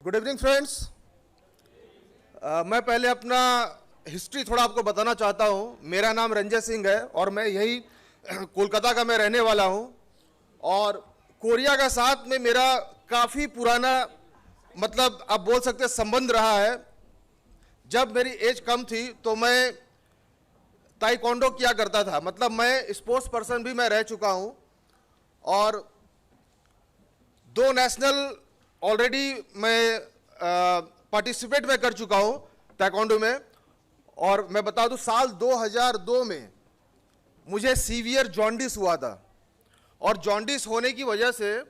Good evening friends. मैं पहले अपना हिस्ट्री थोड़ा आपको बताना चाहता हूँ। मेरा नाम रंजय सिंह है और मैं यही कोलकाता का मैं रहने वाला हूँ। और कोरिया का साथ में मेरा काफ़ी पुराना मतलब आप बोल सकते हैं संबंध रहा है। जब मेरी एज कम थी तो मैं ताइक्वांडो किया करता था, मतलब मैं स्पोर्ट्स पर्सन भी मैं रह चुका हूँ और 2 नेशनल ऑलरेडी मैं पार्टिसिपेट में कर चुका हूँ ताइक्वांडो में। और मैं बता दूँ साल 2002 में मुझे सीवियर जॉन्डिस हुआ था और जॉन्डिस होने की वजह से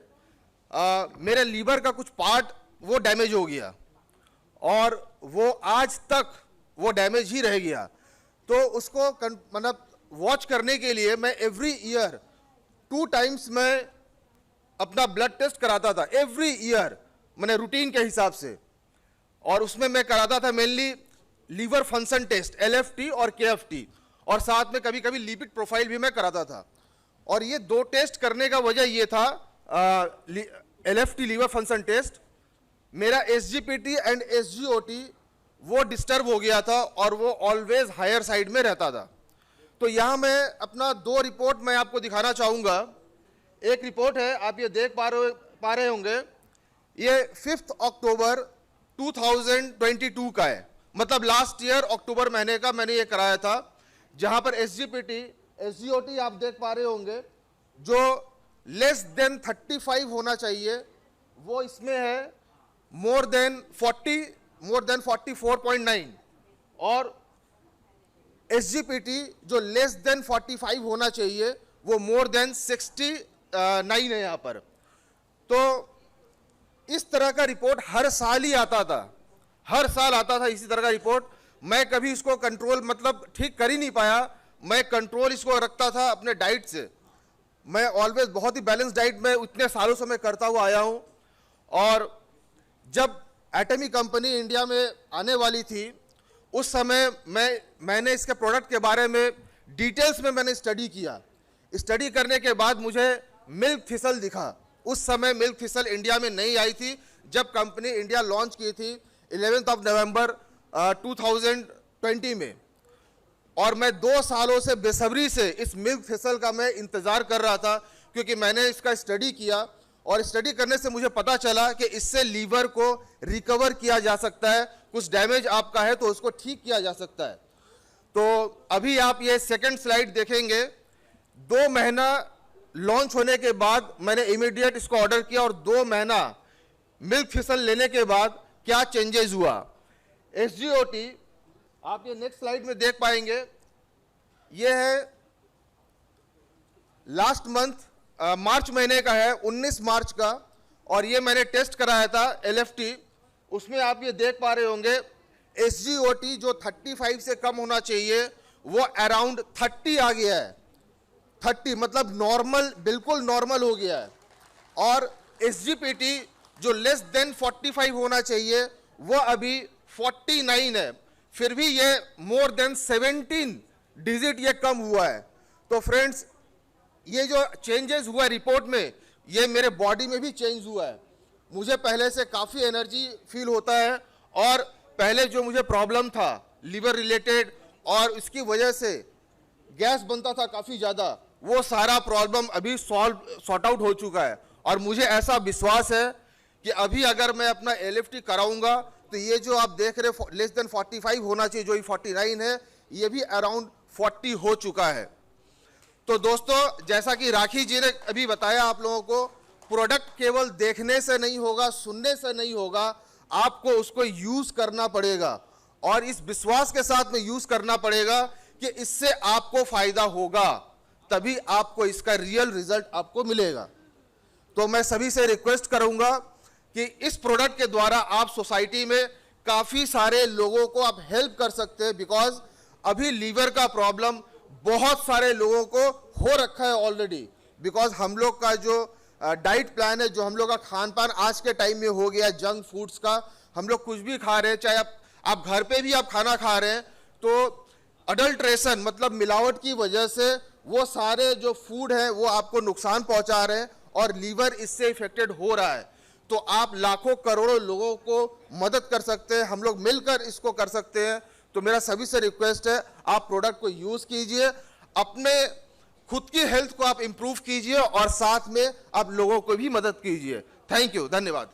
मेरे लीवर का कुछ पार्ट वो डैमेज हो गया और वो आज तक वो डैमेज ही रह गया। तो उसको मतलब वॉच करने के लिए मैं एवरी ईयर 2 टाइम्स मैं अपना ब्लड टेस्ट कराता था, एवरी ईयर मैंने रूटीन के हिसाब से। और उसमें मैं कराता था mainly liver function test LFT और KFT, और साथ में कभी कभी लिपिड प्रोफाइल भी मैं कराता था। और ये 2 टेस्ट करने का वजह ये था, LFT लीवर फंक्शन टेस्ट, मेरा SGPT एंड SGOT वो डिस्टर्ब हो गया था और वो ऑलवेज हायर साइड में रहता था। तो यहाँ मैं अपना 2 रिपोर्ट मैं आपको दिखाना चाहूँगा। एक रिपोर्ट है, आप ये देख पा रहे होंगे, ये 5 अक्टूबर 2022 का है, मतलब लास्ट ईयर अक्टूबर महीने का मैंने ये कराया था, जहाँ पर SGPT SGOT आप देख पा रहे होंगे जो लेस देन 35 होना चाहिए, वो इसमें है मोर देन 44.9, और SGPT जो लेस देन 45 होना चाहिए वो मोर देन 69 है यहाँ पर। तो इस तरह का रिपोर्ट हर साल ही आता था, हर साल आता था इसी तरह का रिपोर्ट। मैं कभी इसको कंट्रोल मतलब ठीक कर ही नहीं पाया। मैं कंट्रोल इसको रखता था अपने डाइट से। मैं ऑलवेज बहुत ही बैलेंस डाइट में इतने सालों से मैं करता हुआ आया हूँ। और जब एटमी कंपनी इंडिया में आने वाली थी उस समय मैंने इसके प्रोडक्ट के बारे में डिटेल्स में मैंने स्टडी किया। स्टडी करने के बाद मुझे मिल्क थिसल दिखा। उस समय मिल्क थिसल इंडिया में नहीं आई थी जब कंपनी इंडिया लॉन्च की थी 11 नवंबर 2020 में। और मैं 2 सालों से बेसब्री से इस मिल्क थिसल का मैं इंतज़ार कर रहा था, क्योंकि मैंने इसका स्टडी किया और स्टडी करने से मुझे पता चला कि इससे लीवर को रिकवर किया जा सकता है, कुछ डैमेज आपका है तो उसको ठीक किया जा सकता है। तो अभी आप ये सेकंड स्लाइड देखेंगे। 2 महीना लॉन्च होने के बाद मैंने इमीडिएट इसको ऑर्डर किया और 2 महीना मिल्क थिसल लेने के बाद क्या चेंजेस हुआ। SGOT आप ये नेक्स्ट स्लाइड में देख पाएंगे, ये है लास्ट मंथ मार्च महीने का है, 19 मार्च का, और ये मैंने टेस्ट कराया था LFT। उसमें आप ये देख पा रहे होंगे SGOT जो 35 से कम होना चाहिए वो अराउंड 30 आ गया है। 30 मतलब नॉर्मल, बिल्कुल नॉर्मल हो गया है। और SGPT जो लेस देन 45 होना चाहिए वो अभी 49 है। फिर भी ये मोर देन 17 डिजिट ये कम हुआ है। तो फ्रेंड्स, ये जो चेंजेस हुआ रिपोर्ट में, ये मेरे बॉडी में भी चेंज हुआ है। मुझे पहले से काफ़ी एनर्जी फील होता है और पहले जो मुझे प्रॉब्लम था लीवर रिलेटेड और इसकी वजह से गैस बनता था काफ़ी ज़्यादा, वो सारा प्रॉब्लम अभी सॉर्ट आउट हो चुका है। और मुझे ऐसा विश्वास है कि अभी अगर मैं अपना LFT कराऊंगा तो ये जो आप देख रहे लेस देन 45 होना चाहिए, जो ये 49 है, ये भी अराउंड 40 हो चुका है। तो दोस्तों, जैसा कि राखी जी ने अभी बताया आप लोगों को, प्रोडक्ट केवल देखने से नहीं होगा, सुनने से नहीं होगा, आपको उसको यूज करना पड़ेगा और इस विश्वास के साथ में यूज करना पड़ेगा कि इससे आपको फायदा होगा, तभी आपको इसका रियल रिजल्ट आपको मिलेगा। तो मैं सभी से रिक्वेस्ट करूंगा कि इस प्रोडक्ट के द्वारा आप सोसाइटी में काफ़ी सारे लोगों को आप हेल्प कर सकते हैं। बिकॉज अभी लीवर का प्रॉब्लम बहुत सारे लोगों को हो रखा है ऑलरेडी। बिकॉज हम लोग का जो डाइट प्लान है, जो हम लोग का खान पान आज के टाइम में हो गया जंक फूड्स का, हम लोग कुछ भी खा रहे हैं, चाहे आप घर पे भी आप खाना खा रहे हैं, तो अडल्ट्रेशन मतलब मिलावट की वजह से वो सारे जो फूड है वो आपको नुकसान पहुंचा रहे हैं और लीवर इससे इफेक्टेड हो रहा है। तो आप लाखों करोड़ों लोगों को मदद कर सकते हैं, हम लोग मिलकर इसको कर सकते हैं। तो मेरा सभी से रिक्वेस्ट है, आप प्रोडक्ट को यूज कीजिए, अपने खुद की हेल्थ को आप इंप्रूव कीजिए और साथ में आप लोगों को भी मदद कीजिए। थैंक यू, धन्यवाद।